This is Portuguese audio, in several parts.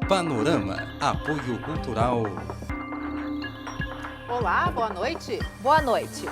Panorama Apoio Cultural. Olá, boa noite. Boa noite.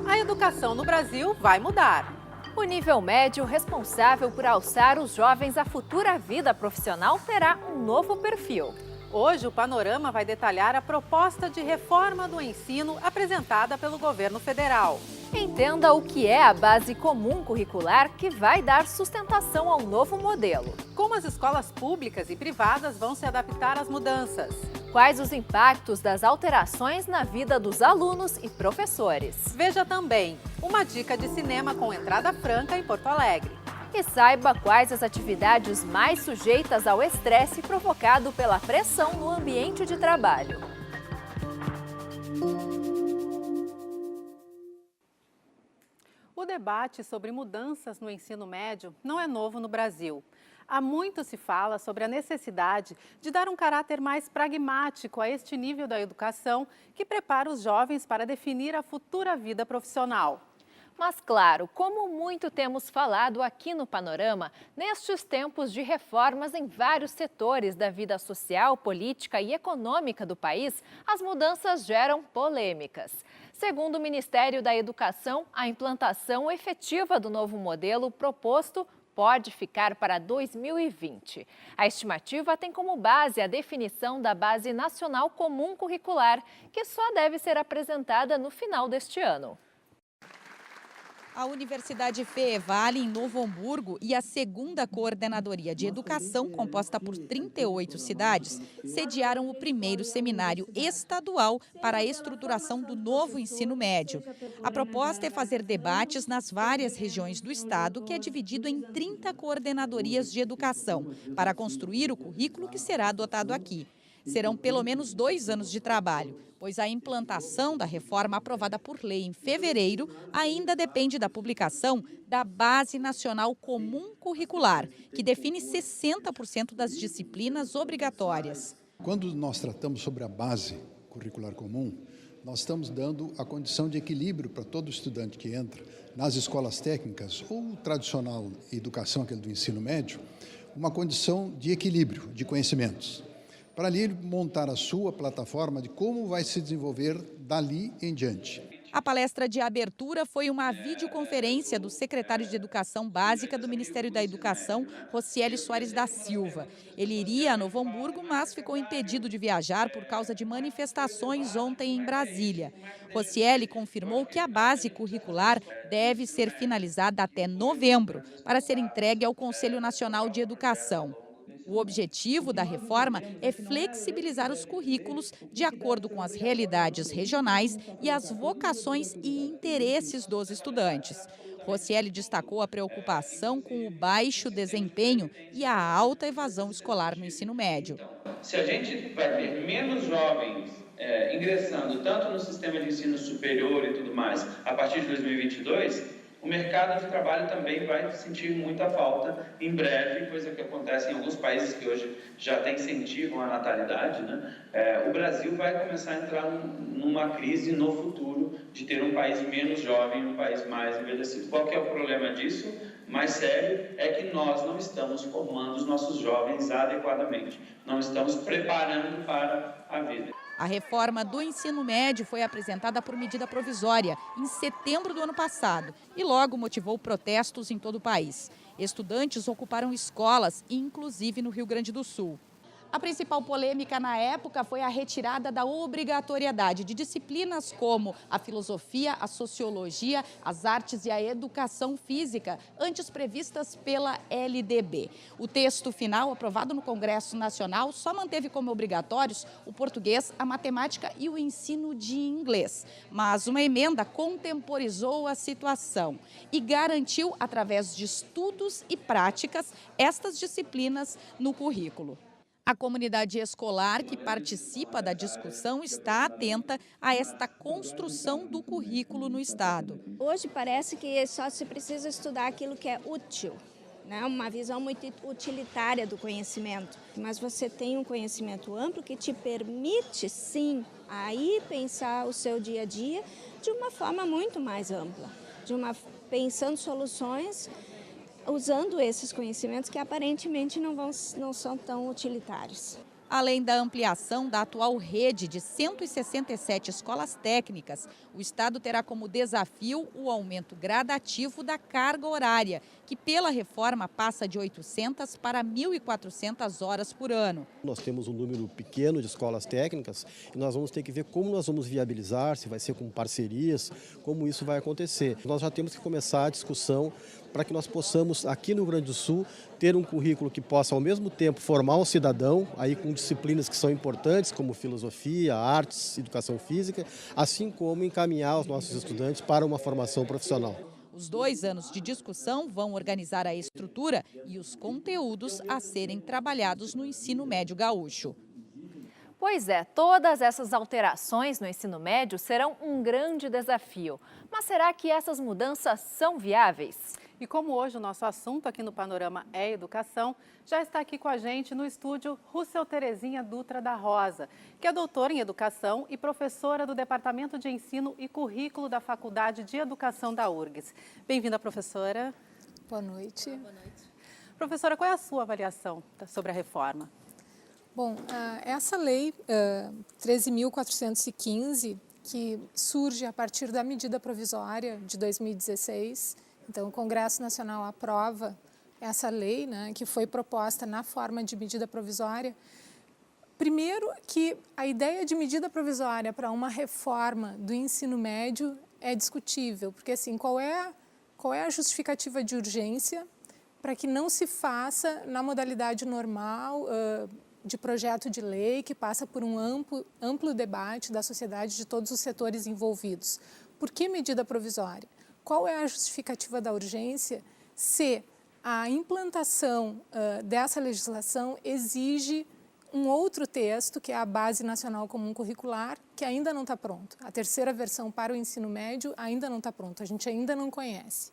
A educação no Brasil vai mudar. O nível médio responsável por alçar os jovens à futura vida profissional terá um novo perfil. Hoje, o Panorama vai detalhar a proposta de reforma do ensino apresentada pelo governo federal. Entenda o que é a base comum curricular que vai dar sustentação ao novo modelo. Como as escolas públicas e privadas vão se adaptar às mudanças. Quais os impactos das alterações na vida dos alunos e professores. Veja também uma dica de cinema com entrada franca em Porto Alegre. E saiba quais as atividades mais sujeitas ao estresse provocado pela pressão no ambiente de trabalho. O debate sobre mudanças no ensino médio não é novo no Brasil. Há muito se fala sobre a necessidade de dar um caráter mais pragmático a este nível da educação que prepara os jovens para definir a futura vida profissional. Mas claro, como muito temos falado aqui no Panorama, nestes tempos de reformas em vários setores da vida social, política e econômica do país, as mudanças geram polêmicas. Segundo o Ministério da Educação, a implantação efetiva do novo modelo proposto pode ficar para 2020. A estimativa tem como base a definição da Base Nacional Comum Curricular, que só deve ser apresentada no final deste ano. A Universidade FEEVALE, em Novo Hamburgo, e a segunda Coordenadoria de Educação, composta por 38 cidades, sediaram o primeiro seminário estadual para a estruturação do novo ensino médio. A proposta é fazer debates nas várias regiões do estado, que é dividido em 30 coordenadorias de educação, para construir o currículo que será adotado aqui. Serão pelo menos 2 anos de trabalho, pois a implantação da reforma aprovada por lei em fevereiro ainda depende da publicação da Base Nacional Comum Curricular, que define 60% das disciplinas obrigatórias. Quando nós tratamos sobre a base curricular comum, nós estamos dando a condição de equilíbrio para todo estudante que entra nas escolas técnicas ou tradicional educação, aquele do ensino médio, uma condição de equilíbrio de conhecimentos, para ali ele montar a sua plataforma de como vai se desenvolver dali em diante. A palestra de abertura foi uma videoconferência do secretário de Educação Básica do Ministério da Educação, Rocieli Soares da Silva. Ele iria a Novo Hamburgo, mas ficou impedido de viajar por causa de manifestações ontem em Brasília. Rocieli confirmou que a base curricular deve ser finalizada até novembro, para ser entregue ao Conselho Nacional de Educação. O objetivo da reforma é flexibilizar os currículos de acordo com as realidades regionais e as vocações e interesses dos estudantes. Rocieli destacou a preocupação com o baixo desempenho e a alta evasão escolar no ensino médio. Se a gente vai ter menos jovens ingressando tanto no sistema de ensino superior e tudo mais a partir de 2022, o mercado de trabalho também vai sentir muita falta em breve, coisa que acontece em alguns países que hoje já têm incentivo à natalidade, né? O Brasil vai começar a entrar numa crise no futuro de ter um país menos jovem, um país mais envelhecido. Qual que é o problema disso? Mais sério é que nós não estamos formando os nossos jovens adequadamente, não estamos preparando para a vida. A reforma do ensino médio foi apresentada por medida provisória em setembro do ano passado e logo motivou protestos em todo o país. Estudantes ocuparam escolas, inclusive no Rio Grande do Sul. A principal polêmica na época foi a retirada da obrigatoriedade de disciplinas como a filosofia, a sociologia, as artes e a educação física, antes previstas pela LDB. O texto final, aprovado no Congresso Nacional, só manteve como obrigatórios o português, a matemática e o ensino de inglês. Mas uma emenda contemporizou a situação e garantiu, através de estudos e práticas, estas disciplinas no currículo. A comunidade escolar que participa da discussão está atenta a esta construção do currículo no estado. Hoje parece que só se precisa estudar aquilo que é útil, né? Uma visão muito utilitária do conhecimento. Mas você tem um conhecimento amplo que te permite, sim, aí pensar o seu dia a dia de uma forma muito mais ampla, pensando soluções, usando esses conhecimentos que aparentemente não são tão utilitários. Além da ampliação da atual rede de 167 escolas técnicas, o Estado terá como desafio o aumento gradativo da carga horária, que pela reforma passa de 800 para 1.400 horas por ano. Nós temos um número pequeno de escolas técnicas e nós vamos ter que ver como nós vamos viabilizar, se vai ser com parcerias, como isso vai acontecer. Nós já temos que começar a discussão para que nós possamos, aqui no Rio Grande do Sul, ter um currículo que possa, ao mesmo tempo, formar um cidadão, aí com disciplinas que são importantes, como filosofia, artes, educação física, assim como encaminhar os nossos estudantes para uma formação profissional. Os 2 anos de discussão vão organizar a estrutura e os conteúdos a serem trabalhados no ensino médio gaúcho. Pois é, todas essas alterações no ensino médio serão um grande desafio. Mas será que essas mudanças são viáveis? E como hoje o nosso assunto aqui no Panorama é educação, já está aqui com a gente no estúdio Russell Terezinha Dutra da Rosa, que é doutora em educação e professora do Departamento de Ensino e Currículo da Faculdade de Educação da URGS. Bem-vinda, professora. Boa noite. Boa noite. Professora, qual é a sua avaliação sobre a reforma? Bom, essa lei 13.415, que surge a partir da medida provisória de 2016, então o Congresso Nacional aprova essa lei, né, que foi proposta na forma de medida provisória. Primeiro que a ideia de medida provisória para uma reforma do ensino médio é discutível, porque assim, qual é a justificativa de urgência para que não se faça na modalidade normal de projeto de lei que passa por um amplo debate da sociedade, de todos os setores envolvidos. Por que medida provisória? Qual é a justificativa da urgência se a implantação dessa legislação exige um outro texto, que é a Base Nacional Comum Curricular, que ainda não está pronto. A terceira versão para o ensino médio ainda não está pronta, a gente ainda não conhece.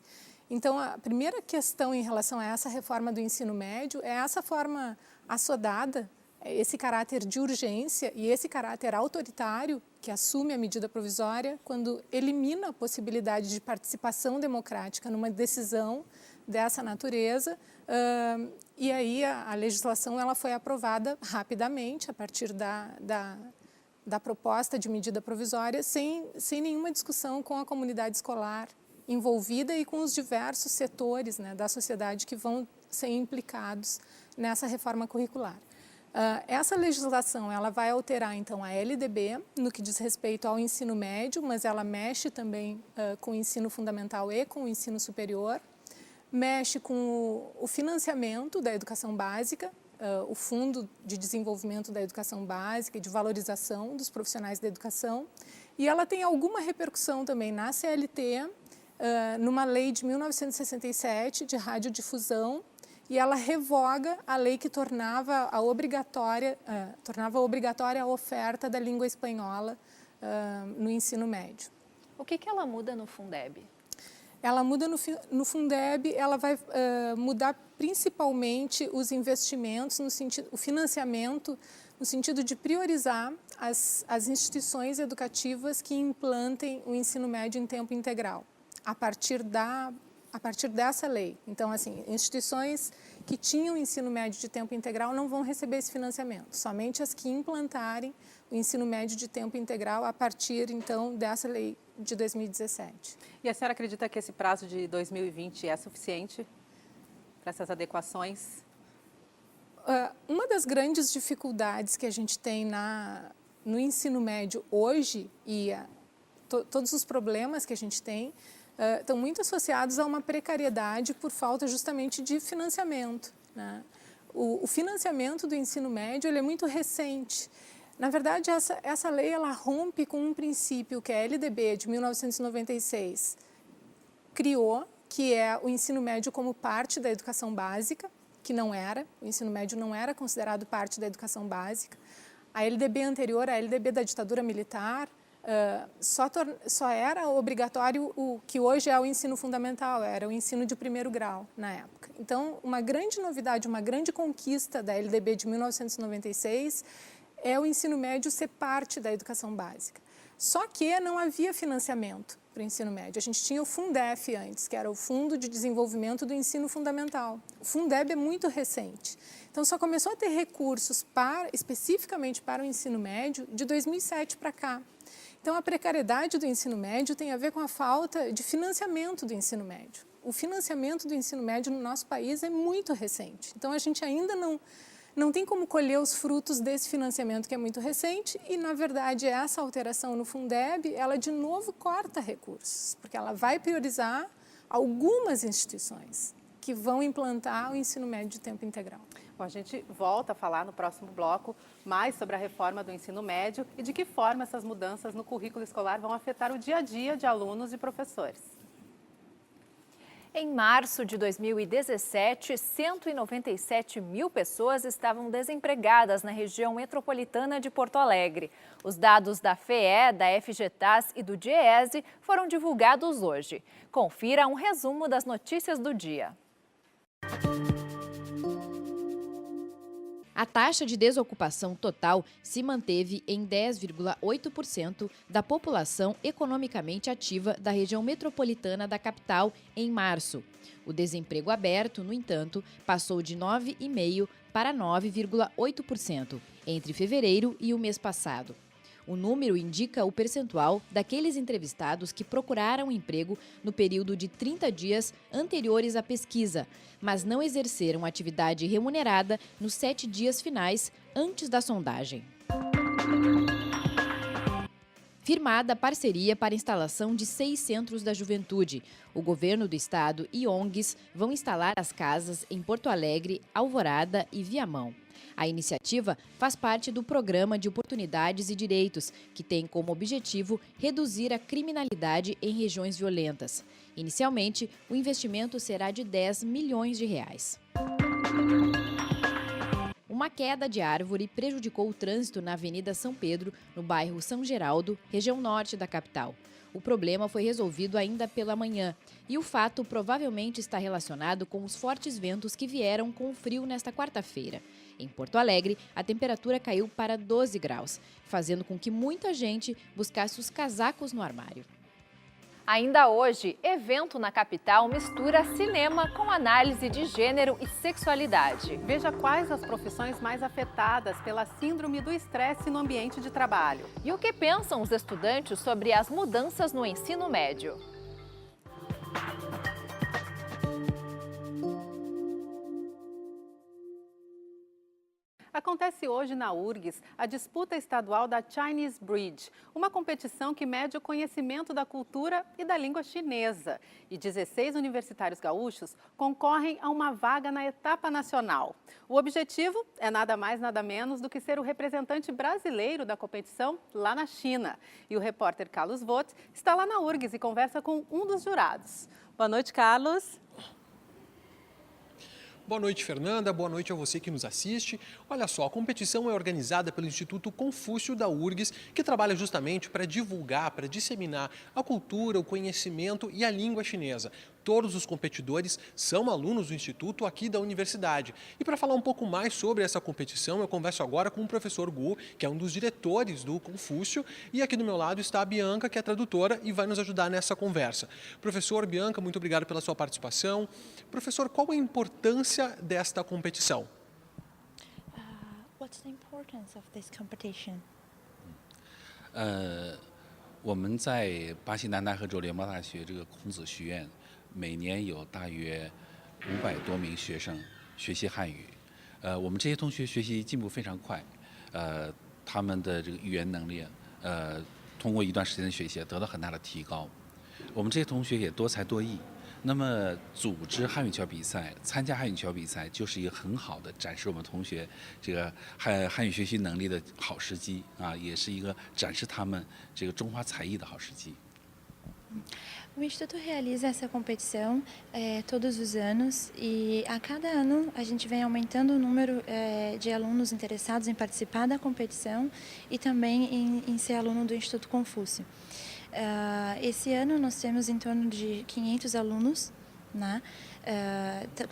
Então, a primeira questão em relação a essa reforma do ensino médio é essa forma assodada, esse caráter de urgência e esse caráter autoritário que assume a medida provisória quando elimina a possibilidade de participação democrática numa decisão dessa natureza. E aí a legislação ela foi aprovada rapidamente a partir da proposta de medida provisória, sem nenhuma discussão com a comunidade escolar envolvida e com os diversos setores, né, da sociedade que vão ser implicados nessa reforma curricular. Essa legislação ela vai alterar, então, a LDB no que diz respeito ao ensino médio, mas ela mexe também com o ensino fundamental e com o ensino superior, mexe com o financiamento da educação básica, o Fundo de Desenvolvimento da Educação Básica e de Valorização dos Profissionais da Educação, e ela tem alguma repercussão também na CLT, numa lei de 1967 de radiodifusão, e ela revoga a lei que tornava obrigatória a oferta da língua espanhola no ensino médio. O que ela muda no Fundeb? Ela muda no Fundeb, ela vai mudar principalmente os investimentos, o financiamento, no sentido de priorizar as instituições educativas que implantem o ensino médio em tempo integral, a partir dessa lei. Então, assim, instituições que tinham ensino médio de tempo integral não vão receber esse financiamento, somente as que implantarem o ensino médio de tempo integral a partir, então, dessa lei de 2017. E a senhora acredita que esse prazo de 2020 é suficiente para essas adequações? Uma das grandes dificuldades que a gente tem no ensino médio hoje e todos os problemas que a gente tem estão muito associados a uma precariedade por falta justamente de financiamento, né? O financiamento do ensino médio ele é muito recente. Na verdade, essa lei ela rompe com um princípio que a LDB de 1996 criou, que é o ensino médio como parte da educação básica, que não era, o ensino médio não era considerado parte da educação básica. A LDB anterior, a LDB da ditadura militar, só era obrigatório o que hoje é o ensino fundamental, era o ensino de primeiro grau na época. Então, uma grande novidade, uma grande conquista da LDB de 1996 é o ensino médio ser parte da educação básica. Só que não havia financiamento para o ensino médio. A gente tinha o Fundef antes, que era o Fundo de Desenvolvimento do Ensino Fundamental. O Fundeb é muito recente. Então, só começou a ter recursos especificamente para o ensino médio de 2007 para cá. Então, a precariedade do ensino médio tem a ver com a falta de financiamento do ensino médio. O financiamento do ensino médio no nosso país é muito recente. Então, a gente ainda não tem como colher os frutos desse financiamento que é muito recente e, na verdade, essa alteração no Fundeb, ela de novo corta recursos, porque ela vai priorizar algumas instituições que vão implantar o ensino médio de tempo integral. Bom, a gente volta a falar no próximo bloco mais sobre a reforma do ensino médio e de que forma essas mudanças no currículo escolar vão afetar o dia a dia de alunos e professores. Em março de 2017, 197 mil pessoas estavam desempregadas na região metropolitana de Porto Alegre. Os dados da FEE, da FGTAS e do DIEESE foram divulgados hoje. Confira um resumo das notícias do dia. A taxa de desocupação total se manteve em 10,8% da população economicamente ativa da região metropolitana da capital em março. O desemprego aberto, no entanto, passou de 9,5% para 9,8% entre fevereiro e o mês passado. O número indica o percentual daqueles entrevistados que procuraram emprego no período de 30 dias anteriores à pesquisa, mas não exerceram atividade remunerada nos 7 dias finais antes da sondagem. Firmada a parceria para a instalação de 6 centros da juventude. O governo do estado e ONGs vão instalar as casas em Porto Alegre, Alvorada e Viamão. A iniciativa faz parte do Programa de Oportunidades e Direitos, que tem como objetivo reduzir a criminalidade em regiões violentas. Inicialmente, o investimento será de 10 milhões de reais. Uma queda de árvore prejudicou o trânsito na Avenida São Pedro, no bairro São Geraldo, região norte da capital. O problema foi resolvido ainda pela manhã e o fato provavelmente está relacionado com os fortes ventos que vieram com o frio nesta quarta-feira. Em Porto Alegre, a temperatura caiu para 12 graus, fazendo com que muita gente buscasse os casacos no armário. Ainda hoje, evento na capital mistura cinema com análise de gênero e sexualidade. Veja quais as profissões mais afetadas pela síndrome do estresse no ambiente de trabalho. E o que pensam os estudantes sobre as mudanças no ensino médio. Acontece hoje na URGS a disputa estadual da Chinese Bridge, uma competição que mede o conhecimento da cultura e da língua chinesa. E 16 universitários gaúchos concorrem a uma vaga na etapa nacional. O objetivo é nada mais, nada menos do que ser o representante brasileiro da competição lá na China. E o repórter Carlos Vogt está lá na URGS e conversa com um dos jurados. Boa noite, Carlos. Boa noite, Fernanda. Boa noite a você que nos assiste. Olha só, a competição é organizada pelo Instituto Confúcio da URGS, que trabalha justamente para divulgar, para disseminar a cultura, o conhecimento e a língua chinesa. Todos os competidores são alunos do Instituto aqui da universidade. E para falar um pouco mais sobre essa competição, eu converso agora com o professor Gu, que é um dos diretores do Confúcio, e aqui do meu lado está a Bianca, que é tradutora e vai nos ajudar nessa conversa. Professor, Bianca, muito obrigado pela sua participação. Professor, qual a importância desta competição? What's the importance of this competition? 我们在巴西南戴河州联邦大学这个孔子学院，每年有大约500多名学生学习汉语。我们这些同学学习进步非常快，他们的这个语言能力，通过一段时间的学习得到很大的提高。我们这些同学也多才多艺。 那么，组织汉语桥比赛、参加汉语桥比赛，就是一个很好的展示我们同学这个汉语学习能力的好时机啊，也是一个展示他们这个中华才艺的好时机。O Instituto realiza essa competição todos os anos e a cada ano a gente vem aumentando o número de alunos interessados em participar da competição e também em ser aluno do Instituto Confúcio. Esse ano nós temos em torno de 500 alunos, né?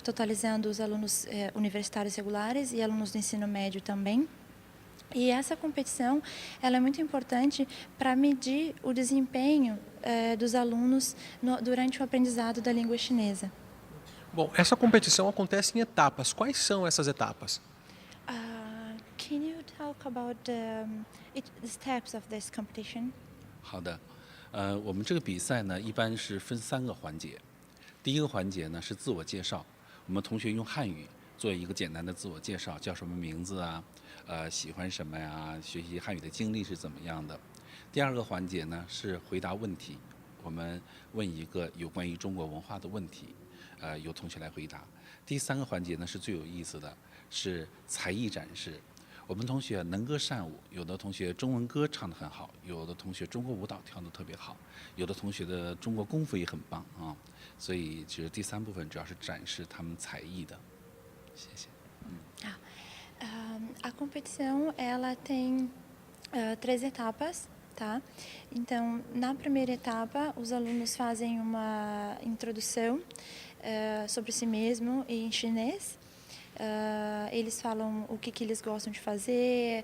Totalizando os alunos universitários regulares e alunos do ensino médio também. E essa competição ela é muito importante para medir o desempenho dos alunos durante o aprendizado da língua chinesa. Bom, essa competição acontece em etapas. Quais são essas etapas? Can you talk about the steps of this competition? 好的，我们这个比赛呢，一般是分3个环节。第一个环节呢是自我介绍，我们同学用汉语做一个简单的自我介绍，叫什么名字啊，喜欢什么呀，学习汉语的经历是怎么样的。第2个环节呢是回答问题，我们问一个有关于中国文化的问题，由同学来回答。第3个环节呢是最有意思的，是才艺展示。我们同学能歌善舞，有的同学中文歌唱得很好，有的同学中国舞蹈跳得特别好，有的同学的中国功夫也很棒啊。所以其实第3部分主要是展示他们才艺的。谢谢。A competição ela tem 3 etapas, tá? Então, na primeira etapa, os alunos fazem uma introdução sobre si mesmo em chinês. Eles falam o que eles gostam de fazer,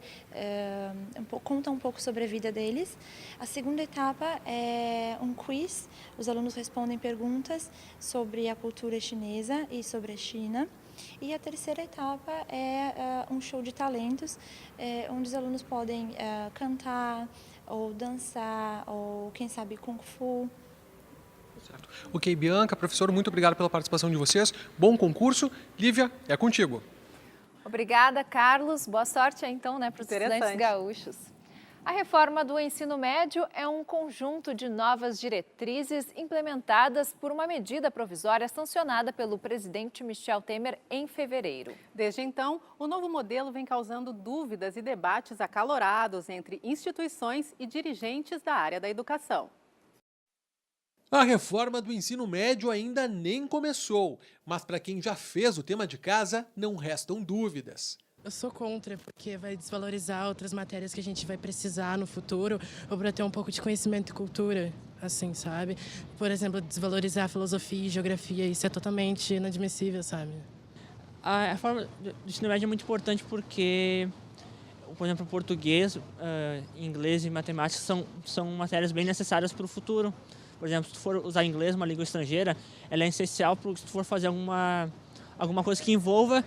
contam um pouco sobre a vida deles. A segunda etapa é um quiz, os alunos respondem perguntas sobre a cultura chinesa e sobre a China. E a terceira etapa é um show de talentos, onde os alunos podem cantar, ou dançar, ou quem sabe Kung Fu. Certo. Ok, Bianca, professor, muito obrigado pela participação de vocês. Bom concurso. Lívia, é contigo. Obrigada, Carlos. Boa sorte aí, então, né, para os estudantes gaúchos. A reforma do ensino médio é um conjunto de novas diretrizes implementadas por uma medida provisória sancionada pelo presidente Michel Temer em fevereiro. Desde então, o novo modelo vem causando dúvidas e debates acalorados entre instituições e dirigentes da área da educação. A reforma do ensino médio ainda nem começou, mas para quem já fez o tema de casa, não restam dúvidas. Eu sou contra, porque vai desvalorizar outras matérias que a gente vai precisar no futuro, ou para ter um pouco de conhecimento e cultura, assim, sabe? Por exemplo, desvalorizar filosofia e geografia, isso é totalmente inadmissível, sabe? A reforma do ensino médio é muito importante porque, por exemplo, português, inglês e matemática são matérias bem necessárias para o futuro. Por exemplo, se tu for usar inglês, uma língua estrangeira, ela é essencial se tu for fazer alguma coisa que envolva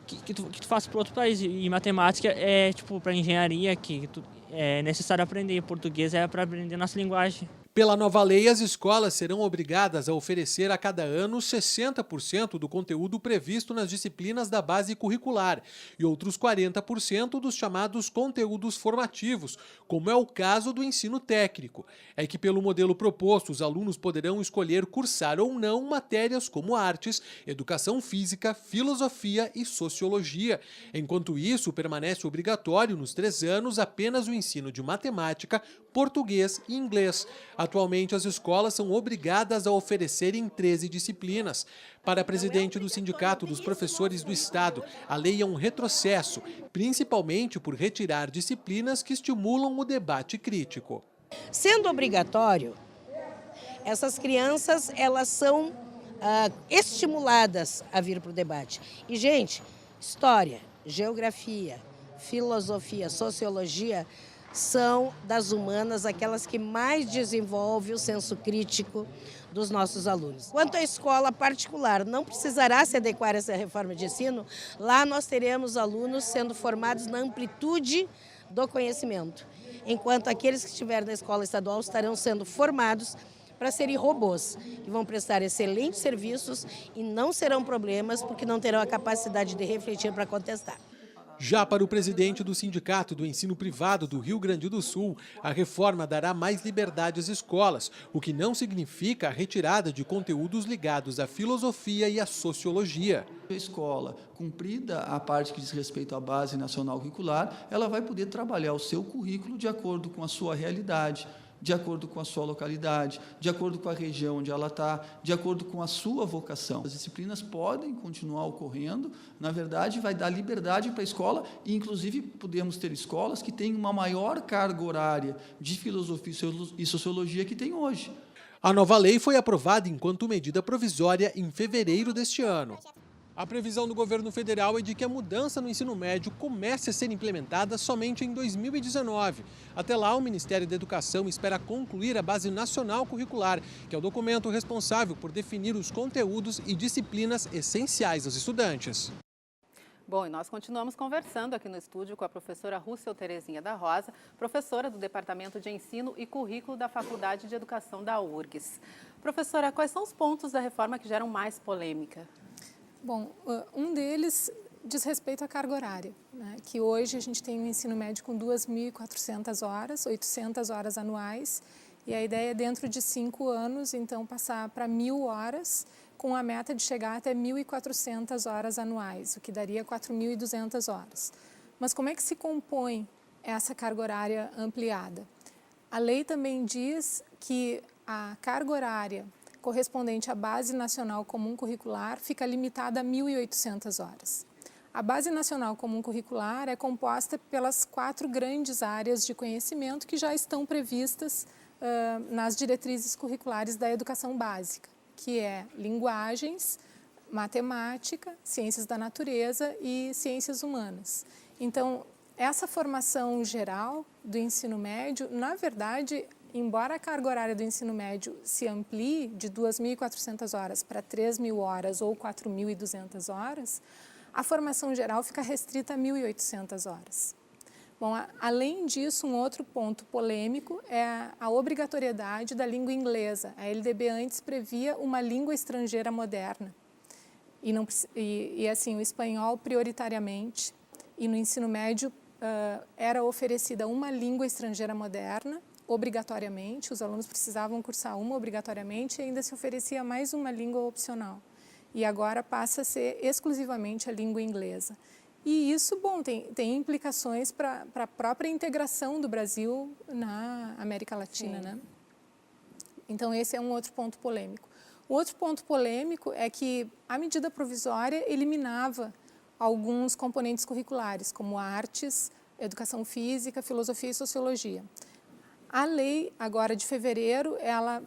que tu faça para outro país. E matemática é tipo para engenharia, que é necessário aprender. Português é para aprender nossa linguagem. Pela nova lei, as escolas serão obrigadas a oferecer a cada ano 60% do conteúdo previsto nas disciplinas da base curricular e outros 40% dos chamados conteúdos formativos, como é o caso do ensino técnico. É que, pelo modelo proposto, os alunos poderão escolher cursar ou não matérias como artes, educação física, filosofia e sociologia. Enquanto isso, permanece obrigatório nos 3 anos apenas o ensino de matemática, português e inglês. Atualmente, as escolas são obrigadas a oferecerem 13 disciplinas. Para a presidente do Sindicato dos Professores do Estado, a lei é um retrocesso, principalmente por retirar disciplinas que estimulam o debate crítico. Sendo obrigatório, essas crianças elas são estimuladas a vir para o debate. E, gente, história, geografia, filosofia, sociologia são das humanas aquelas que mais desenvolvem o senso crítico dos nossos alunos. Quanto à escola particular, não precisará se adequar a essa reforma de ensino, lá nós teremos alunos sendo formados na amplitude do conhecimento, enquanto aqueles que estiverem na escola estadual estarão sendo formados para serem robôs, que vão prestar excelentes serviços e não serão problemas porque não terão a capacidade de refletir para contestar. Já para o presidente do Sindicato do Ensino Privado do Rio Grande do Sul, a reforma dará mais liberdade às escolas, o que não significa a retirada de conteúdos ligados à filosofia e à sociologia. A escola, cumprida a parte que diz respeito à base nacional curricular, ela vai poder trabalhar o seu currículo de acordo com a sua realidade. de acordo com a sua localidade, de acordo com a região onde ela está, de acordo com a sua vocação. As disciplinas podem continuar ocorrendo, na verdade, vai dar liberdade para a escola, e, inclusive, podemos ter escolas que têm uma maior carga horária de filosofia e sociologia que tem hoje. A nova lei foi aprovada enquanto medida provisória em fevereiro deste ano. A previsão do governo federal é de que a mudança no ensino médio comece a ser implementada somente em 2019. Até lá, o Ministério da Educação espera concluir a Base Nacional Curricular, que é o documento responsável por definir os conteúdos e disciplinas essenciais aos estudantes. Bom, e nós continuamos conversando aqui no estúdio com a professora Rússel Terezinha da Rosa, professora do Departamento de Ensino e Currículo da Faculdade de Educação da URGS. Professora, quais são os pontos da reforma que geram mais polêmica? Bom, um deles diz respeito à carga horária, né? Que hoje a gente tem um ensino médio com 2.400 horas, 800 horas anuais, e a ideia é, dentro de 5 anos, então, passar para 1.000 horas, com a meta de chegar até 1.400 horas anuais, o que daria 4.200 horas. Mas como é que se compõe essa carga horária ampliada? A lei também diz que a carga horária correspondente à Base Nacional Comum Curricular fica limitada a 1.800 horas. A Base Nacional Comum Curricular é composta pelas 4 grandes áreas de conhecimento que já estão previstas nas diretrizes curriculares da educação básica, que é linguagens, matemática, ciências da natureza e ciências humanas. Então, essa formação geral do ensino médio, na verdade, embora a carga horária do ensino médio se amplie de 2.400 horas para 3.000 horas ou 4.200 horas, a formação geral fica restrita a 1.800 horas. Bom, além disso, um outro ponto polêmico é a obrigatoriedade da língua inglesa. A LDB antes previa uma língua estrangeira moderna e assim, o espanhol prioritariamente, e no ensino médio era oferecida uma língua estrangeira moderna, obrigatoriamente, os alunos precisavam cursar uma obrigatoriamente, e ainda se oferecia mais uma língua opcional. E agora passa a ser exclusivamente a língua inglesa. E isso, bom, tem implicações para a própria integração do Brasil na América Latina, né? Então, esse é um outro ponto polêmico. O outro ponto polêmico é que a medida provisória eliminava alguns componentes curriculares, como artes, educação física, filosofia e sociologia. A lei, agora de fevereiro, ela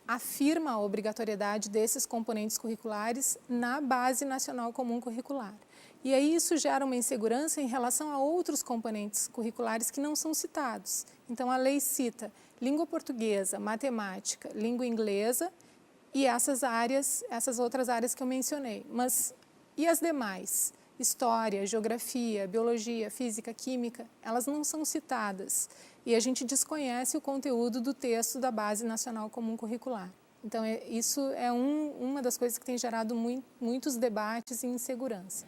afirma a obrigatoriedade desses componentes curriculares na Base Nacional Comum Curricular. E aí isso gera uma insegurança em relação a outros componentes curriculares que não são citados. Então, a lei cita língua portuguesa, matemática, língua inglesa e essas outras áreas que eu mencionei. Mas e as demais? História, geografia, biologia, física, química, elas não são citadas. E a gente desconhece o conteúdo do texto da Base Nacional Comum Curricular. Então, isso é uma das coisas que tem gerado muitos debates e insegurança.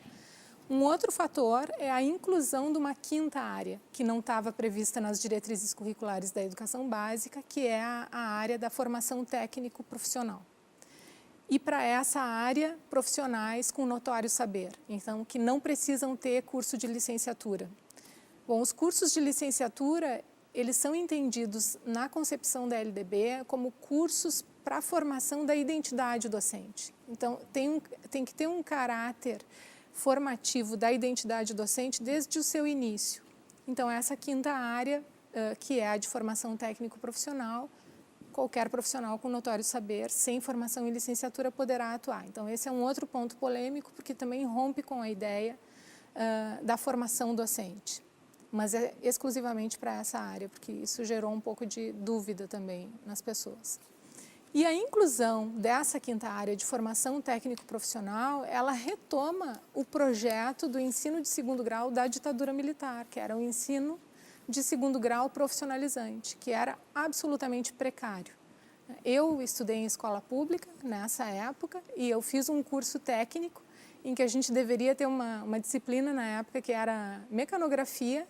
Um outro fator é a inclusão de uma 5ª área, que não estava prevista nas diretrizes curriculares da educação básica, que é a área da formação técnico-profissional. E para essa área, profissionais com notório saber, então, que não precisam ter curso de licenciatura. Bom, os cursos de licenciatura, eles são entendidos na concepção da LDB como cursos para a formação da identidade docente. Então, tem que ter um caráter formativo da identidade docente desde o seu início. Então, essa 5ª área, que é a de formação técnico-profissional, qualquer profissional com notório saber, sem formação em licenciatura, poderá atuar. Então, esse é um outro ponto polêmico, porque também rompe com a ideia da formação docente. Mas é exclusivamente para essa área, porque isso gerou um pouco de dúvida também nas pessoas. E a inclusão dessa 5ª área de formação técnico-profissional, ela retoma o projeto do ensino de 2º grau da ditadura militar, que era o ensino de 2º grau profissionalizante, que era absolutamente precário. Eu estudei em escola pública nessa época e eu fiz um curso técnico em que a gente deveria ter uma disciplina na época que era mecanografia,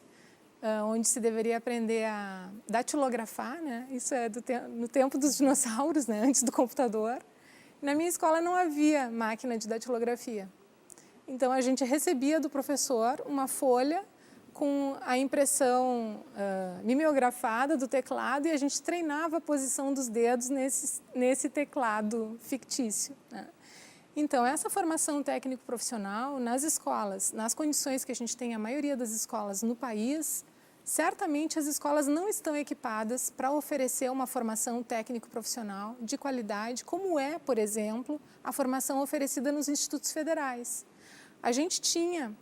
onde se deveria aprender a datilografar, né? Isso é no tempo dos dinossauros, né? Antes do computador. Na minha escola não havia máquina de datilografia. Então, a gente recebia do professor uma folha com a impressão mimeografada do teclado e a gente treinava a posição dos dedos nesse teclado fictício, né? Então, essa formação técnico-profissional nas escolas, nas condições que a gente tem a maioria das escolas no país, certamente as escolas não estão equipadas para oferecer uma formação técnico-profissional de qualidade, como é, por exemplo, a formação oferecida nos institutos federais. A gente tinha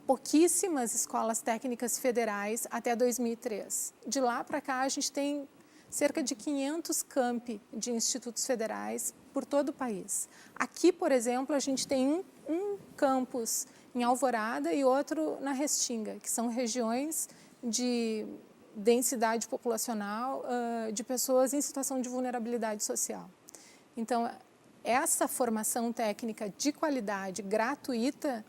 pouquíssimas escolas técnicas federais até 2003. De lá para cá, a gente tem cerca de 500 campi de institutos federais por todo o país. Aqui, por exemplo, a gente tem um campus em Alvorada e outro na Restinga, que são regiões de densidade populacional de pessoas em situação de vulnerabilidade social. Então, essa formação técnica de qualidade gratuita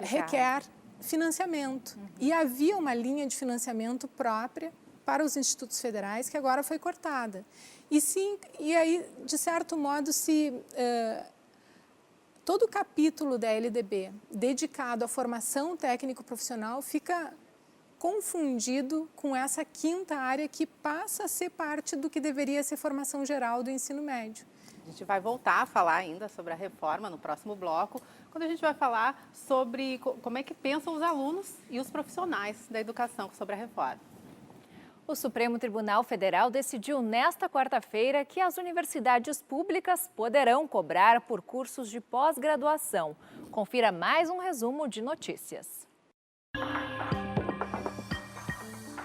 requer financiamento. E havia uma linha de financiamento própria para os institutos federais, que agora foi cortada. E aí, de certo modo, todo o capítulo da LDB dedicado à formação técnico-profissional fica confundido com essa quinta área que passa a ser parte do que deveria ser formação geral do ensino médio. A gente vai voltar a falar ainda sobre a reforma no próximo bloco, quando a gente vai falar sobre como é que pensam os alunos e os profissionais da educação sobre a reforma. O Supremo Tribunal Federal decidiu nesta quarta-feira que as universidades públicas poderão cobrar por cursos de pós-graduação. Confira mais um resumo de notícias.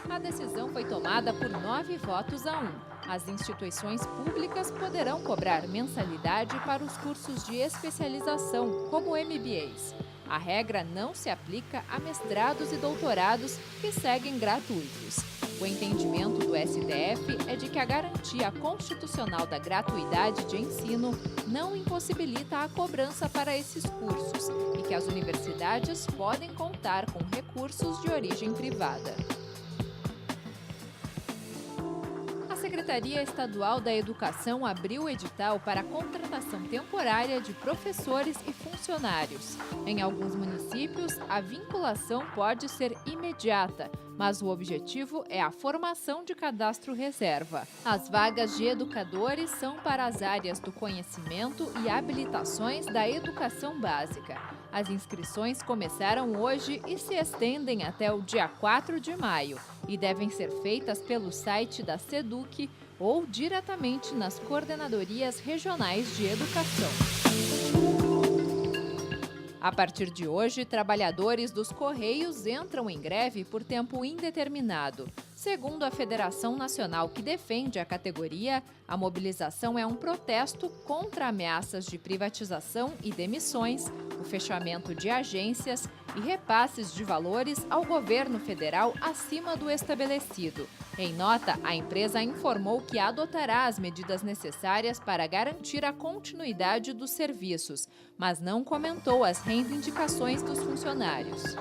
A decisão foi tomada por 9 votos a 1. As instituições públicas poderão cobrar mensalidade para os cursos de especialização, como MBAs. A regra não se aplica a mestrados e doutorados que seguem gratuitos. O entendimento do STF é de que a garantia constitucional da gratuidade de ensino não impossibilita a cobrança para esses cursos e que as universidades podem contar com recursos de origem privada. A Secretaria Estadual da Educação abriu o edital para a contratação temporária de professores e funcionários. Em alguns municípios, a vinculação pode ser imediata, mas o objetivo é a formação de cadastro reserva. As vagas de educadores são para as áreas do conhecimento e habilitações da educação básica. As inscrições começaram hoje e se estendem até o dia 4 de maio e devem ser feitas pelo site da SEDUC ou diretamente nas coordenadorias regionais de educação. A partir de hoje, trabalhadores dos Correios entram em greve por tempo indeterminado. Segundo a Federação Nacional que defende a categoria, a mobilização é um protesto contra ameaças de privatização e demissões, o fechamento de agências e repasses de valores ao governo federal acima do estabelecido. Em nota, a empresa informou que adotará as medidas necessárias para garantir a continuidade dos serviços, mas não comentou as reivindicações dos funcionários.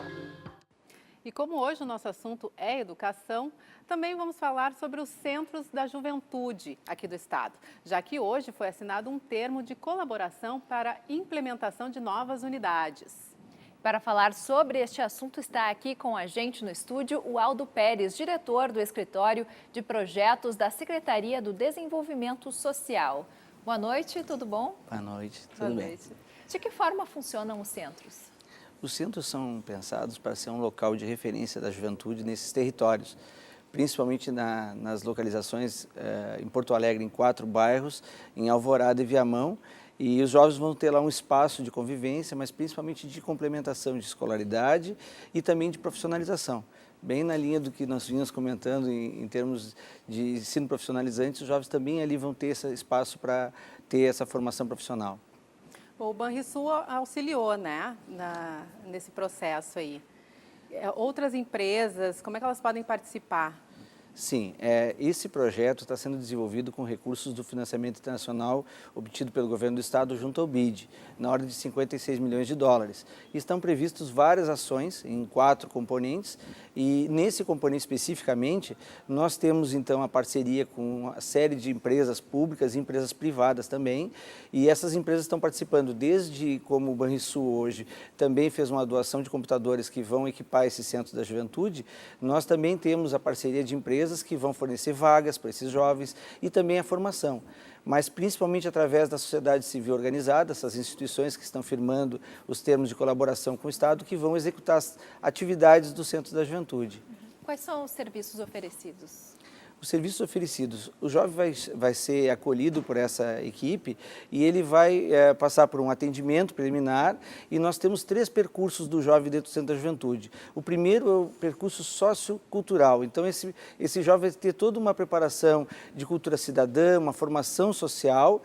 E como hoje o nosso assunto é educação, também vamos falar sobre os centros da juventude aqui do estado, já que hoje foi assinado um termo de colaboração para a implementação de novas unidades. Para falar sobre este assunto, está aqui com a gente no estúdio o Aldo Pérez, diretor do Escritório de Projetos da Secretaria do Desenvolvimento Social. Boa noite, tudo bom? Boa noite, tudo bem. De que forma funcionam os centros? Os centros são pensados para ser um local de referência da juventude nesses territórios, principalmente nas localizações em Porto Alegre, em 4 bairros, em Alvorada e Viamão. E os jovens vão ter lá um espaço de convivência, mas principalmente de complementação de escolaridade e também de profissionalização. Bem na linha do que nós vínhamos comentando em termos de ensino profissionalizante, os jovens também ali vão ter esse espaço para ter essa formação profissional. O Banrisul auxiliou, né, nesse processo aí. Outras empresas, como é que elas podem participar? Sim, esse projeto está sendo desenvolvido com recursos do financiamento internacional obtido pelo governo do estado junto ao BID, na ordem de 56 milhões de dólares. E estão previstas várias ações em 4 componentes e nesse componente especificamente nós temos então a parceria com uma série de empresas públicas e empresas privadas também, e essas empresas estão participando desde como o Banrisul hoje também fez uma doação de computadores que vão equipar esse centro da juventude. Nós também temos a parceria de empresas que vão fornecer vagas para esses jovens e também a formação, mas principalmente através da sociedade civil organizada, essas instituições que estão firmando os termos de colaboração com o Estado, que vão executar as atividades do Centro da Juventude. Quais são os serviços oferecidos? Os serviços oferecidos, o jovem vai ser acolhido por essa equipe e ele vai passar por um atendimento preliminar, e nós temos 3 percursos do jovem dentro do Centro da Juventude. O primeiro é o percurso sociocultural, então esse jovem vai ter toda uma preparação de cultura cidadã, uma formação social.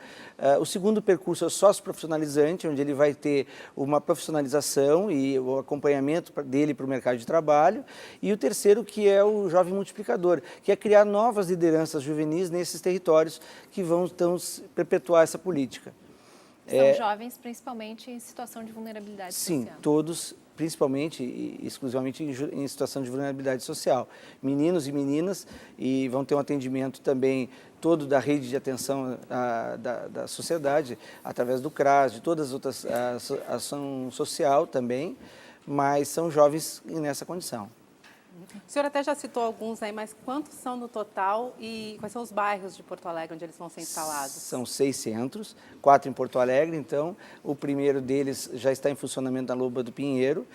O segundo percurso é o socioprofissionalizante, onde ele vai ter uma profissionalização e o acompanhamento dele para o mercado de trabalho. E o terceiro, que é o jovem multiplicador, que é criar novas lideranças juvenis nesses territórios que vão então perpetuar essa política. São jovens principalmente em situação de vulnerabilidade social. Sim, todos, principalmente e exclusivamente em situação de vulnerabilidade social. Meninos e meninas, e vão ter um atendimento também todo da rede de atenção da sociedade, através do CRAS, de todas as outras, ação social também, mas são jovens nessa condição. O senhor até já citou alguns aí, mas quantos são no total e quais são os bairros de Porto Alegre onde eles vão ser instalados? São 6 centros, 4 em Porto Alegre, então o primeiro deles já está em funcionamento na Loba do Pinheiro,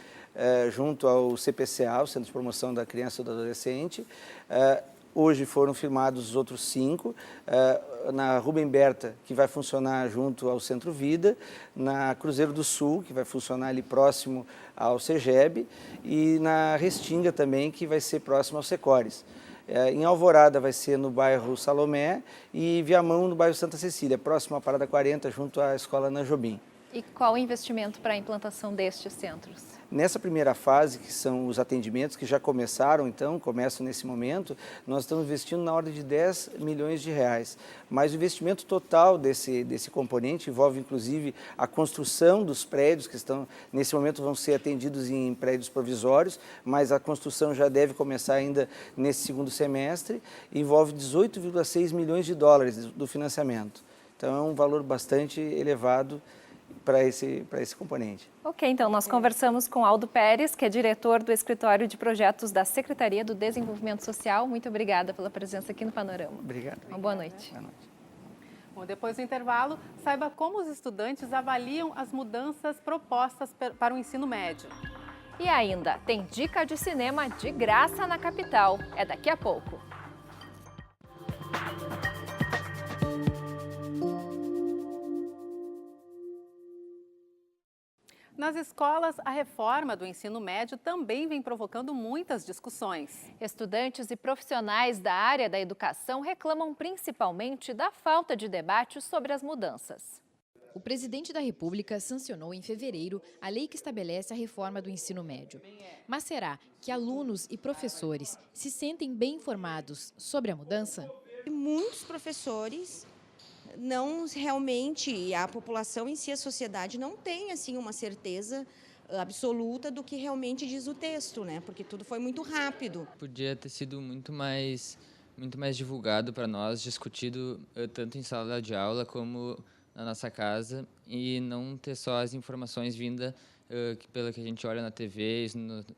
junto ao CPCA, o Centro de Promoção da Criança e do Adolescente. Hoje foram firmados os outros 5, na Rubem Berta, que vai funcionar junto ao Centro Vida, na Cruzeiro do Sul, que vai funcionar ali próximo ao CEGEB, e na Restinga também, que vai ser próximo ao Secores. Em Alvorada vai ser no bairro Salomé e Viamão no bairro Santa Cecília, próximo à Parada 40, junto à Escola Ana Jobim. E qual o investimento para a implantação destes centros? Nessa primeira fase, que são os atendimentos que já começaram, então, começam nesse momento, nós estamos investindo na ordem de 10 milhões de reais. Mas o investimento total desse componente envolve, inclusive, a construção dos prédios que estão, nesse momento, vão ser atendidos em prédios provisórios, mas a construção já deve começar ainda nesse segundo semestre, e envolve 18,6 milhões de dólares do financiamento. Então, é um valor bastante elevado para esse componente. Ok, então nós conversamos com Aldo Pérez, que é diretor do Escritório de Projetos da Secretaria do Desenvolvimento Social. Muito obrigada pela presença aqui no Panorama. Obrigado. Uma boa noite. Boa noite. Bom, depois do intervalo, saiba como os estudantes avaliam as mudanças propostas para o ensino médio. E ainda, tem dica de cinema de graça na capital. É daqui a pouco. Nas escolas, a reforma do ensino médio também vem provocando muitas discussões. Estudantes e profissionais da área da educação reclamam principalmente da falta de debate sobre as mudanças. O presidente da República sancionou em fevereiro a lei que estabelece a reforma do ensino médio. Mas será que alunos e professores se sentem bem informados sobre a mudança? Muitos professores não realmente, a população em si, a sociedade, não tem assim uma certeza absoluta do que realmente diz o texto, né? Porque tudo foi muito rápido. Podia ter sido muito mais divulgado para nós, discutido tanto em sala de aula como na nossa casa, e não ter só as informações vindas pela que a gente olha na TV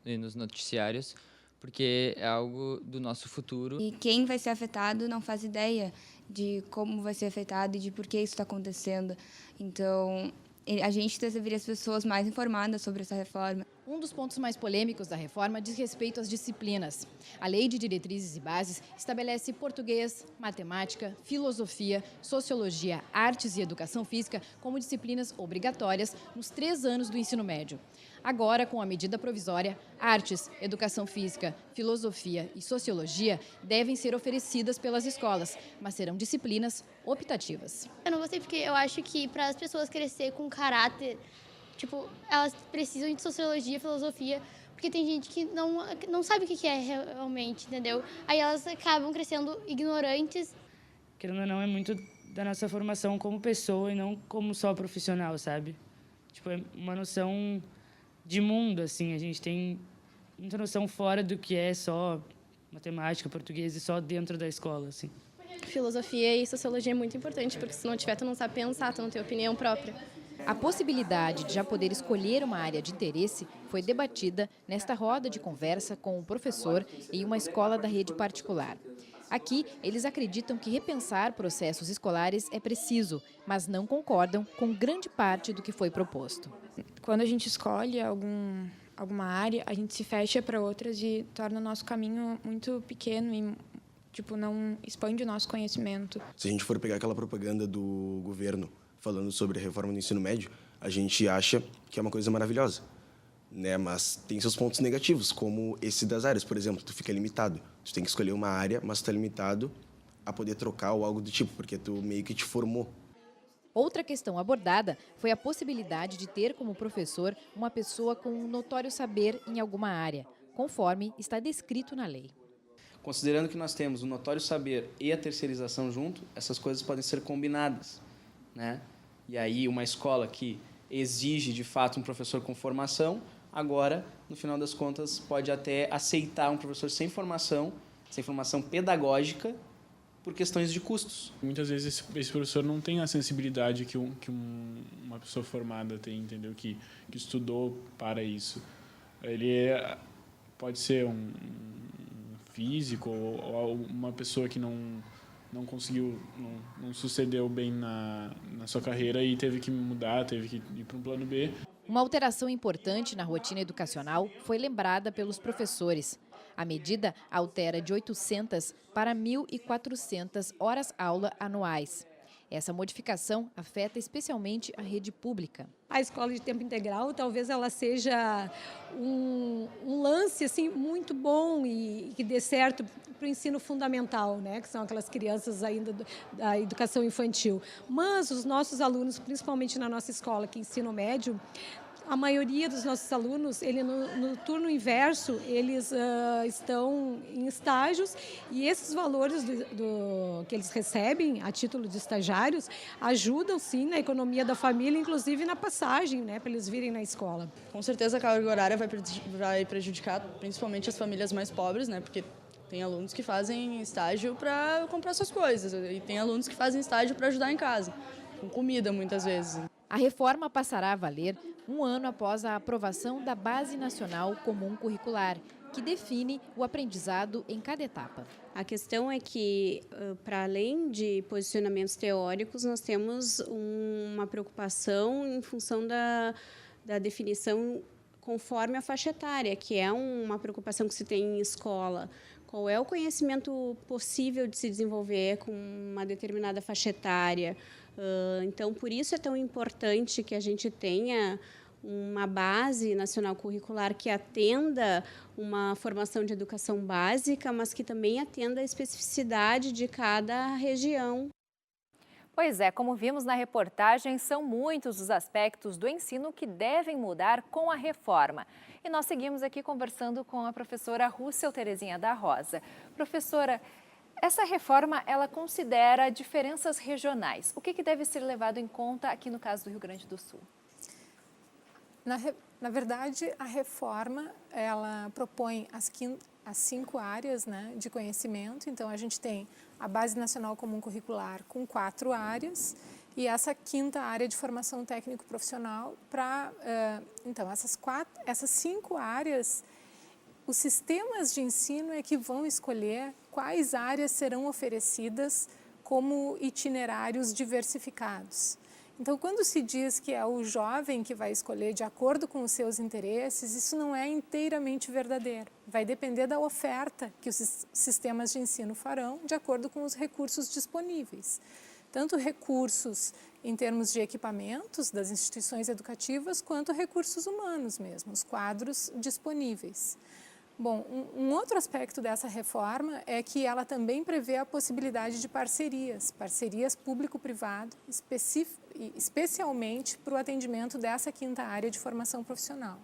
e nos noticiários, porque é algo do nosso futuro. E quem vai ser afetado não faz ideia de como vai ser afetado e de por que isso está acontecendo. Então, a gente deveria as pessoas mais informadas sobre essa reforma. Um dos pontos mais polêmicos da reforma diz respeito às disciplinas. A Lei de Diretrizes e Bases estabelece português, matemática, filosofia, sociologia, artes e educação física como disciplinas obrigatórias nos 3 anos do ensino médio. Agora, com a medida provisória, artes, educação física, filosofia e sociologia devem ser oferecidas pelas escolas, mas serão disciplinas optativas. Eu não gostei porque eu acho que para as pessoas crescer com caráter, elas precisam de sociologia, filosofia, porque tem gente que não sabe o que é realmente, entendeu? Aí elas acabam crescendo ignorantes. Querendo ou não, é muito da nossa formação como pessoa e não como só profissional, sabe? Tipo, é uma noção de mundo, assim, a gente tem muita noção fora do que é só matemática, português e só dentro da escola, assim. Filosofia e sociologia é muito importante, porque se não tiver, tu não sabe pensar, tu não tem opinião própria. A possibilidade de já poder escolher uma área de interesse foi debatida nesta roda de conversa com o professor em uma escola da rede particular. Aqui, eles acreditam que repensar processos escolares é preciso, mas não concordam com grande parte do que foi proposto. Quando a gente escolhe alguma área, a gente se fecha para outras e torna o nosso caminho muito pequeno e não expande o nosso conhecimento. Se a gente for pegar aquela propaganda do governo falando sobre a reforma do ensino médio, a gente acha que é uma coisa maravilhosa, né? Mas tem seus pontos negativos, como esse das áreas, por exemplo, tu fica limitado. Tu tem que escolher uma área, mas tu é limitado a poder trocar ou algo do tipo, porque tu meio que te formou. Outra questão abordada foi a possibilidade de ter como professor uma pessoa com um notório saber em alguma área, conforme está descrito na lei. Considerando que nós temos o notório saber e a terceirização junto, essas coisas podem ser combinadas, né? E aí uma escola que exige, de fato, um professor com formação, agora, no final das contas, pode até aceitar um professor sem formação pedagógica, por questões de custos. Muitas vezes esse professor não tem a sensibilidade que uma pessoa formada tem, entendeu? Que estudou para isso. Ele pode ser um físico ou uma pessoa que não conseguiu, não sucedeu bem na sua carreira e teve que mudar, teve que ir para um plano B. Uma alteração importante na rotina educacional foi lembrada pelos professores. A medida altera de 800 para 1.400 horas-aula anuais. Essa modificação afeta especialmente a rede pública. A escola de tempo integral talvez ela seja um lance assim, muito bom e que dê certo para o ensino fundamental, né? Que são aquelas crianças ainda da educação infantil. Mas os nossos alunos, principalmente na nossa escola, que é ensino médio, a maioria dos nossos alunos, no turno inverso, eles estão em estágios e esses valores que eles recebem a título de estagiários ajudam, sim, na economia da família, inclusive na passagem, né, para eles virem na escola. Com certeza a carga horária vai prejudicar principalmente as famílias mais pobres, né, porque tem alunos que fazem estágio para comprar suas coisas e tem alunos que fazem estágio para ajudar em casa, com comida muitas vezes. A reforma passará a valer um ano após a aprovação da Base Nacional Comum Curricular, que define o aprendizado em cada etapa. A questão é que, para além de posicionamentos teóricos, nós temos uma preocupação em função da definição conforme a faixa etária, que é uma preocupação que se tem em escola. Qual é o conhecimento possível de se desenvolver com uma determinada faixa etária? Então, por isso é tão importante que a gente tenha uma base nacional curricular que atenda uma formação de educação básica, mas que também atenda a especificidade de cada região. Pois é, como vimos na reportagem, são muitos os aspectos do ensino que devem mudar com a reforma. E nós seguimos aqui conversando com a professora Rússel Terezinha da Rosa. Professora, essa reforma, ela considera diferenças regionais. O que deve ser levado em conta aqui no caso do Rio Grande do Sul? Na verdade, a reforma, ela propõe as 5 áreas, né, de conhecimento. Então, a gente tem a Base Nacional Comum Curricular com 4 áreas e essa 5ª área de formação técnico-profissional então, essas 5 áreas, os sistemas de ensino é que vão escolher quais áreas serão oferecidas como itinerários diversificados. Então, quando se diz que é o jovem que vai escolher de acordo com os seus interesses, isso não é inteiramente verdadeiro. Vai depender da oferta que os sistemas de ensino farão de acordo com os recursos disponíveis. Tanto recursos em termos de equipamentos das instituições educativas, quanto recursos humanos mesmo, os quadros disponíveis. Bom, um outro aspecto dessa reforma é que ela também prevê a possibilidade de parcerias público-privado, especialmente para o atendimento dessa 5ª área de formação profissional.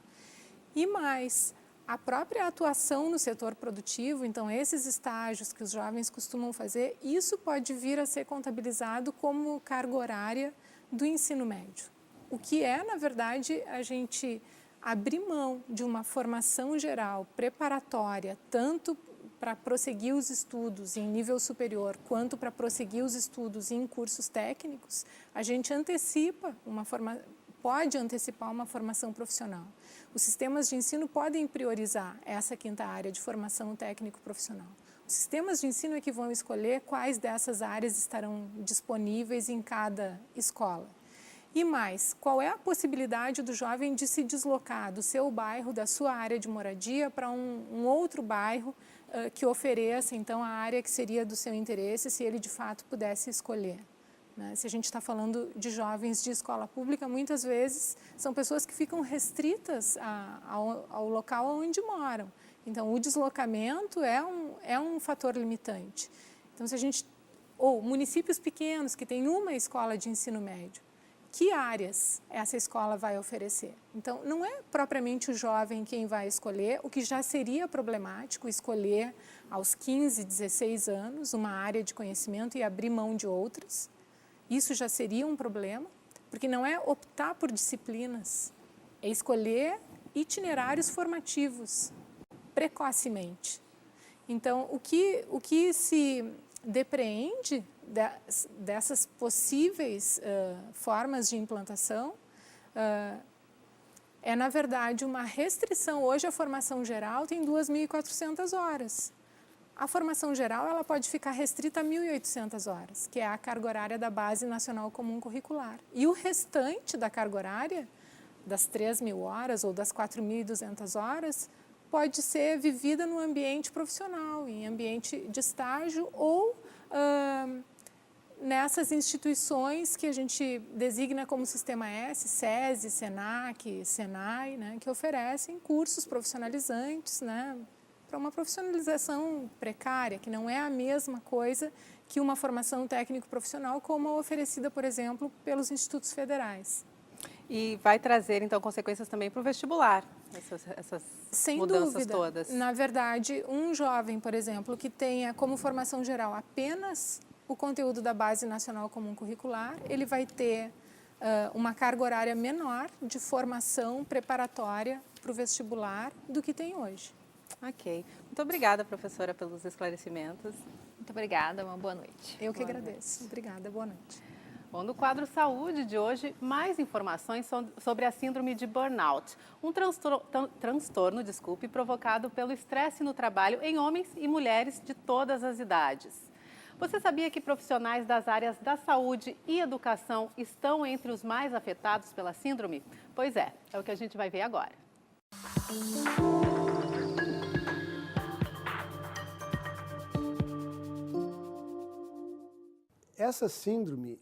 E mais, a própria atuação no setor produtivo, então esses estágios que os jovens costumam fazer, isso pode vir a ser contabilizado como carga horária do ensino médio. O que é, na verdade, a gente abrir mão de uma formação geral preparatória, tanto para prosseguir os estudos em nível superior, quanto para prosseguir os estudos em cursos técnicos, a gente pode antecipar uma formação profissional. Os sistemas de ensino podem priorizar essa quinta área de formação técnico-profissional. Os sistemas de ensino é que vão escolher quais dessas áreas estarão disponíveis em cada escola. E mais, qual é a possibilidade do jovem de se deslocar do seu bairro, da sua área de moradia, para um outro bairro que ofereça, então, a área que seria do seu interesse, se ele, de fato, pudesse escolher. Né? Se a gente está falando de jovens de escola pública, muitas vezes são pessoas que ficam restritas ao local onde moram. Então, o deslocamento é um fator limitante. Então, ou municípios pequenos que têm uma escola de ensino médio, que áreas essa escola vai oferecer? Então, não é propriamente o jovem quem vai escolher, o que já seria problemático escolher aos 15, 16 anos uma área de conhecimento e abrir mão de outras. Isso já seria um problema, porque não é optar por disciplinas, é escolher itinerários formativos precocemente. Então, o que se depreende dessas possíveis formas de implantação é, na verdade, uma restrição. Hoje, a formação geral tem 2.400 horas. A formação geral ela pode ficar restrita a 1.800 horas, que é a carga horária da Base Nacional Comum Curricular. E o restante da carga horária, das 3.000 horas ou das 4.200 horas, pode ser vivida no ambiente profissional, em ambiente de estágio ou nessas instituições que a gente designa como Sistema S, SESI, SENAC, SENAI, né, que oferecem cursos profissionalizantes, né, para uma profissionalização precária, que não é a mesma coisa que uma formação técnico-profissional como a oferecida, por exemplo, pelos institutos federais. E vai trazer, então, consequências também para o vestibular, essas mudanças dúvida. Todas. Na verdade, um jovem, por exemplo, que tenha como formação geral apenas o conteúdo da Base Nacional Comum Curricular, ele vai ter uma carga horária menor de formação preparatória para o vestibular do que tem hoje. Ok. Muito obrigada, professora, pelos esclarecimentos. Muito obrigada, uma boa noite. Eu que agradeço. Obrigada, boa noite. Bom, no quadro Saúde de hoje, mais informações sobre a síndrome de burnout, um transtorno, provocado pelo estresse no trabalho em homens e mulheres de todas as idades. Você sabia que profissionais das áreas da saúde e educação estão entre os mais afetados pela síndrome? Pois é o que a gente vai ver agora. Essa síndrome,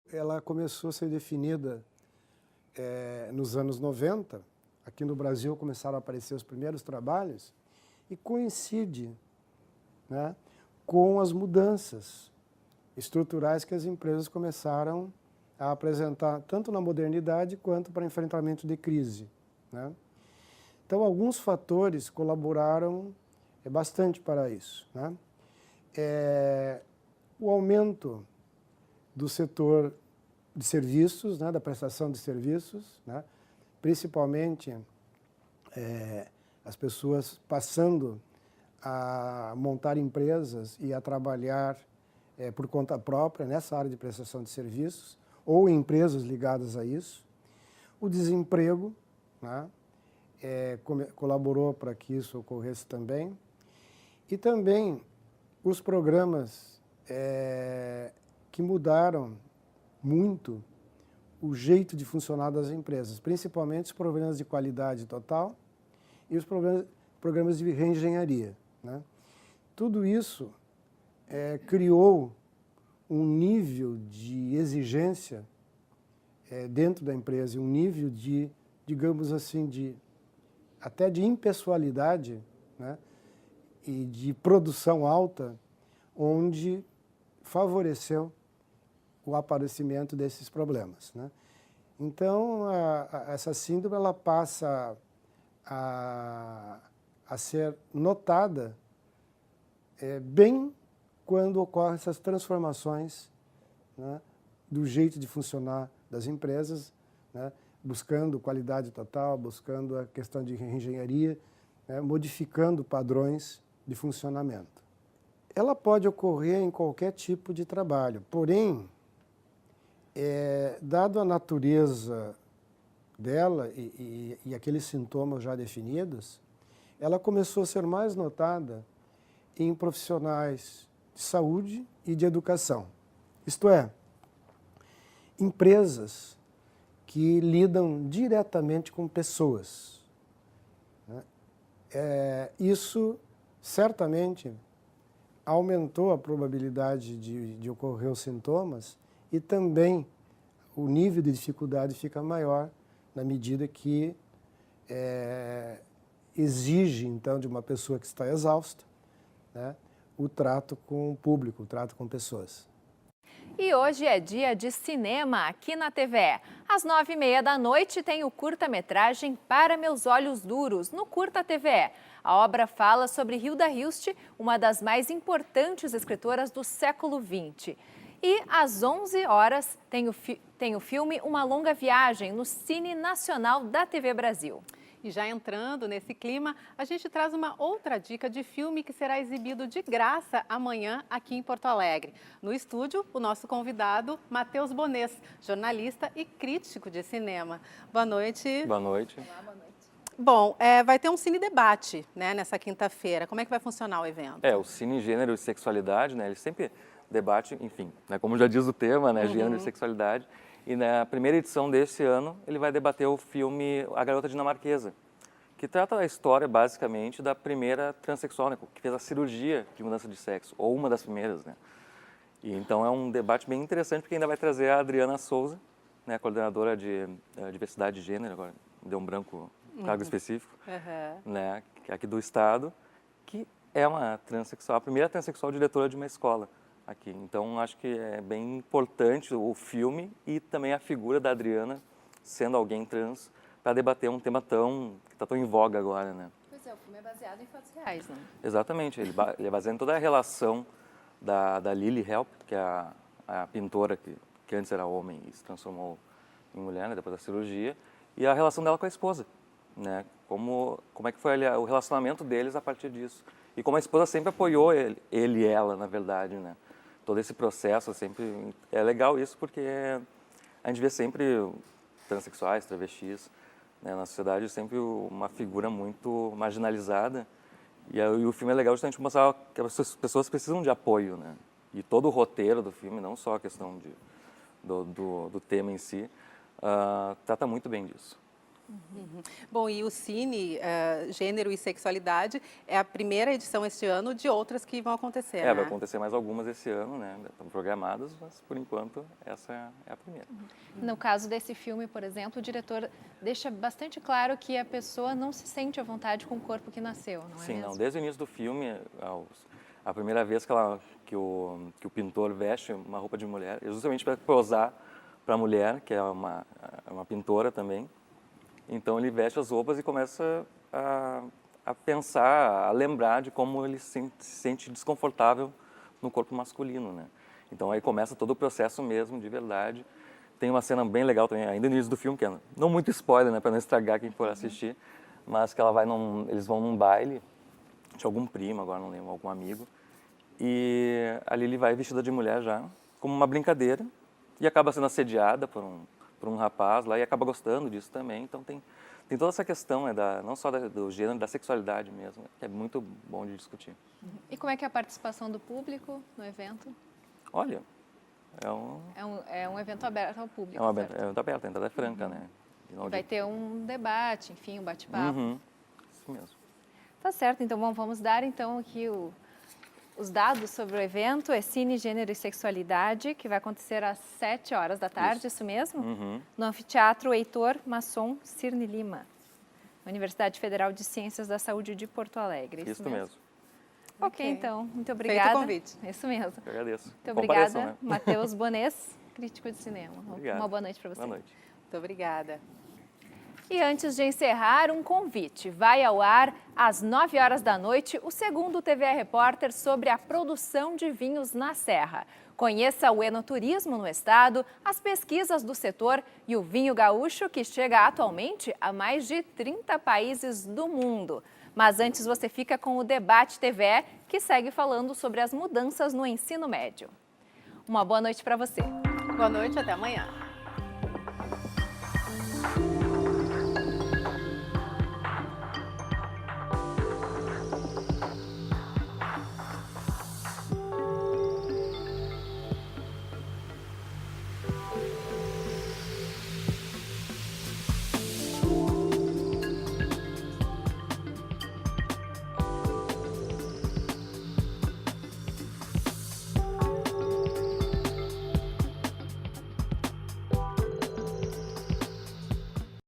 ela começou a ser definida nos anos 90. Aqui no Brasil começaram a aparecer os primeiros trabalhos e coincide, né, com as mudanças estruturais que as empresas começaram a apresentar, tanto na modernidade quanto para enfrentamento de crise, né? Então, alguns fatores colaboraram bastante para isso, né? O aumento do setor de serviços, né, da prestação de serviços, né, principalmente as pessoas passando a montar empresas e a trabalhar por conta própria nessa área de prestação de serviços ou em empresas ligadas a isso. O desemprego, né, colaborou para que isso ocorresse também. E também os programas que mudaram muito o jeito de funcionar das empresas, principalmente os programas de qualidade total e os programas de reengenharia, né? Tudo isso criou um nível de exigência dentro da empresa, um nível de, digamos assim, até de impessoalidade, né, e de produção alta, onde favoreceu o aparecimento desses problemas, né? Então, essa síndrome ela passa a ser notada bem quando ocorrem essas transformações, né, do jeito de funcionar das empresas, né, buscando qualidade total, buscando a questão de engenharia, né, modificando padrões de funcionamento. Ela pode ocorrer em qualquer tipo de trabalho, porém, dado a natureza dela e aqueles sintomas já definidos, ela começou a ser mais notada em profissionais de saúde e de educação. Isto é, empresas que lidam diretamente com pessoas, né? Isso certamente aumentou a probabilidade de ocorrer os sintomas e também o nível de dificuldade fica maior na medida que exige, então, de uma pessoa que está exausta, né, o trato com o público, o trato com pessoas. E hoje é dia de cinema aqui na TVE. Às 9h30 da noite tem o curta-metragem Para Meus Olhos Duros, no Curta TVE. A obra fala sobre Hilda Hilst, uma das mais importantes escritoras do século XX. E às 11 horas tem o filme Uma Longa Viagem, no Cine Nacional da TV Brasil. E já entrando nesse clima, a gente traz uma outra dica de filme que será exibido de graça amanhã aqui em Porto Alegre. No estúdio, o nosso convidado, Matheus Bonês, jornalista e crítico de cinema. Boa noite. Boa noite. Olá, boa noite. Bom, vai ter um cine debate, né, nessa quinta-feira. Como é que vai funcionar o evento? O Cine Gênero e Sexualidade, né, ele sempre debate, enfim, né, como já diz o tema, né, gênero e sexualidade. E na primeira edição desse ano, ele vai debater o filme A Garota Dinamarquesa, que trata a história, basicamente, da primeira transexual, né, que fez a cirurgia de mudança de sexo, ou uma das primeiras, né. E então é um debate bem interessante, porque ainda vai trazer a Adriana Souza, né, coordenadora de diversidade de gênero, agora deu um branco, cargo específico, né, aqui do Estado, que é uma transexual, a primeira transexual diretora de uma escola aqui. Então, acho que é bem importante o filme e também a figura da Adriana sendo alguém trans para debater um tema que está tão em voga agora, né? Pois é, o filme é baseado em fatos reais, né? Exatamente, ele é baseado em toda a relação da Lily Help, que é a pintora que antes era homem e se transformou em mulher, né, depois da cirurgia, e a relação dela com a esposa, né? Como é que foi o relacionamento deles a partir disso. E como a esposa sempre apoiou ele e ela, na verdade, né? Todo esse processo sempre... É legal isso porque a gente vê sempre transexuais, travestis, né, na sociedade, sempre uma figura muito marginalizada. E o filme é legal justamente mostrar que as pessoas precisam de apoio, né? E todo o roteiro do filme, não só a questão do tema em si, trata muito bem disso. Bom, e o Cine Gênero e Sexualidade é a primeira edição este ano de outras que vão acontecer, né? Vai acontecer mais algumas esse ano, né? Estão programadas, mas por enquanto essa é a primeira. No caso desse filme, por exemplo, o diretor deixa bastante claro que a pessoa não se sente à vontade com o corpo que nasceu, não é Sim, mesmo? não. Desde o início do filme, a primeira vez que o pintor veste uma roupa de mulher, é justamente para posar para a mulher, que é uma pintora também. Então ele veste as roupas e começa a pensar, a lembrar de como ele se sente desconfortável no corpo masculino, né? Então aí começa todo o processo mesmo, de verdade. Tem uma cena bem legal também, ainda no início do filme, que é não muito spoiler, né, para não estragar quem for assistir, mas que eles vão num baile de algum primo, agora não lembro, algum amigo, e ali ele vai vestida de mulher já, como uma brincadeira, e acaba sendo assediada por um rapaz lá e acaba gostando disso também. Então tem toda essa questão, né, não só do gênero, da sexualidade mesmo, que é muito bom de discutir. E como é que é a participação do público no evento? Olha, é um evento aberto ao público, é um evento aberto, a entrada é franca, né? E vai ter um debate, enfim, um bate-papo. Isso mesmo. Tá certo, então vamos dar então aqui os dados sobre o evento. É Cine, Gênero e Sexualidade, que vai acontecer às 7 horas da tarde, isso mesmo? No Anfiteatro Heitor Masson Cirne Lima, Universidade Federal de Ciências da Saúde de Porto Alegre. Isso mesmo. Ok, então, muito obrigada. Feito o convite. Isso mesmo. Eu agradeço. Muito obrigada, né? Matheus Bonês, crítico de cinema. Obrigado. Uma boa noite para você. Boa noite. Muito obrigada. E antes de encerrar, um convite. Vai ao ar às 9 horas da noite o segundo TVE Repórter sobre a produção de vinhos na Serra. Conheça o enoturismo no estado, as pesquisas do setor e o vinho gaúcho que chega atualmente a mais de 30 países do mundo. Mas antes você fica com o Debate TVE, que segue falando sobre as mudanças no ensino médio. Uma boa noite para você. Boa noite, até amanhã.